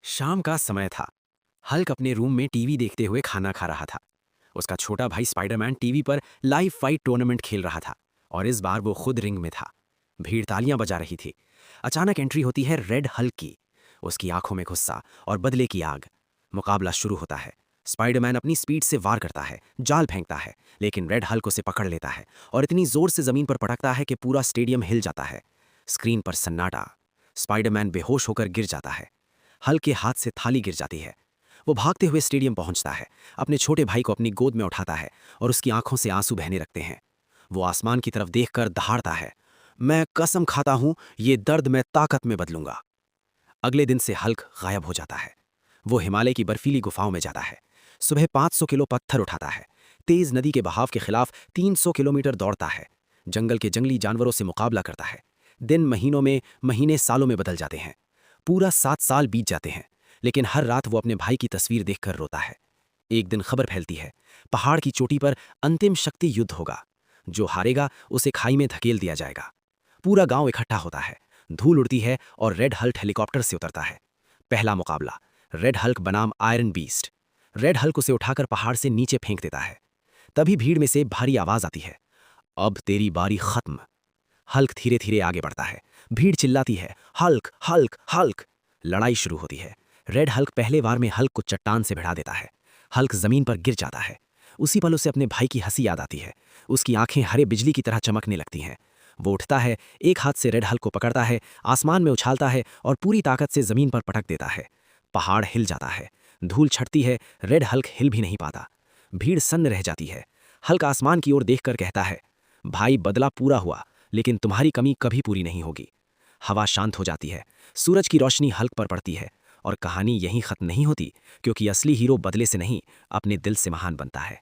शाम का समय था। हल्क अपने रूम में टीवी देखते हुए खाना खा रहा था। उसका छोटा भाई स्पाइडरमैन टीवी पर लाइव फाइट टूर्नामेंट खेल रहा था और इस बार वो खुद रिंग में था। भीड़ तालियां बजा रही थी। अचानक एंट्री होती है रेड हल्क की। उसकी आंखों में गुस्सा और बदले की आग। मुकाबला शुरू होता है। स्पाइडरमैन अपनी स्पीड से वार करता है, जाल फेंकता है, लेकिन रेड हल्क उसे पकड़ लेता है और इतनी जोर से जमीन पर पटकता है कि पूरा स्टेडियम हिल जाता है। स्क्रीन पर सन्नाटा। स्पाइडरमैन बेहोश होकर गिर जाता है। हल्क के हाथ से थाली गिर जाती है। वो भागते हुए स्टेडियम पहुंचता है, अपने छोटे भाई को अपनी गोद में उठाता है और उसकी आंखों से आंसू बहने लगते हैं। वो आसमान की तरफ देखकर दहाड़ता है, मैं कसम खाता हूं, ये दर्द मैं ताकत में बदलूंगा। अगले दिन से हल्क गायब हो जाता है। वो हिमालय की बर्फीली गुफाओं में जाता है। सुबह 500 किलो पत्थर उठाता है। तेज नदी के बहाव के खिलाफ 300 किलोमीटर दौड़ता है। जंगल के जंगली जानवरों से मुकाबला करता है। दिन महीनों में, महीने सालों में बदल जाते हैं। पूरा 7 साल बीत जाते हैं, लेकिन हर रात वो अपने भाई की तस्वीर देखकर रोता है। एक दिन खबर फैलती है, पहाड़ की चोटी पर अंतिम शक्ति युद्ध होगा। जो हारेगा उसे खाई में धकेल दिया जाएगा। पूरा गांव इकट्ठा होता है। धूल उड़ती है और रेड हल्क हेलीकॉप्टर से उतरता है। पहला मुकाबला, रेड हल्क बनाम आयरन बीस्ट। रेड हल्क उसे उठाकर पहाड़ से नीचे फेंक देता है। तभी भीड़ में से भारी आवाज आती है, अब तेरी बारी खत्म। हल्क धीरे धीरे आगे बढ़ता है। भीड़ चिल्लाती है, हल्क हल्क हल्क। लड़ाई शुरू होती है। रेड हल्क पहले वार में हल्क को चट्टान से भिड़ा देता है। हल्क जमीन पर गिर जाता है। उसी पल उसे अपने भाई की हंसी याद आती है। उसकी आंखें हरे बिजली की तरह चमकने लगती हैं। वो उठता है, एक हाथ से रेड हल्क को पकड़ता है, आसमान में उछालता है और पूरी ताकत से जमीन पर पटक देता है। पहाड़ हिल जाता है। धूल छटती है। रेड हल्क हिल भी नहीं पाता। भीड़ सन्न रह जाती है। हल्क आसमान की ओर देखकर कहता है, भाई बदला पूरा हुआ, लेकिन तुम्हारी कमी कभी पूरी नहीं होगी। हवा शांत हो जाती है। सूरज की रोशनी हल्क पर पड़ती है और कहानी यहीं खत्म नहीं होती, क्योंकि असली हीरो बदले से नहीं, अपने दिल से महान बनता है।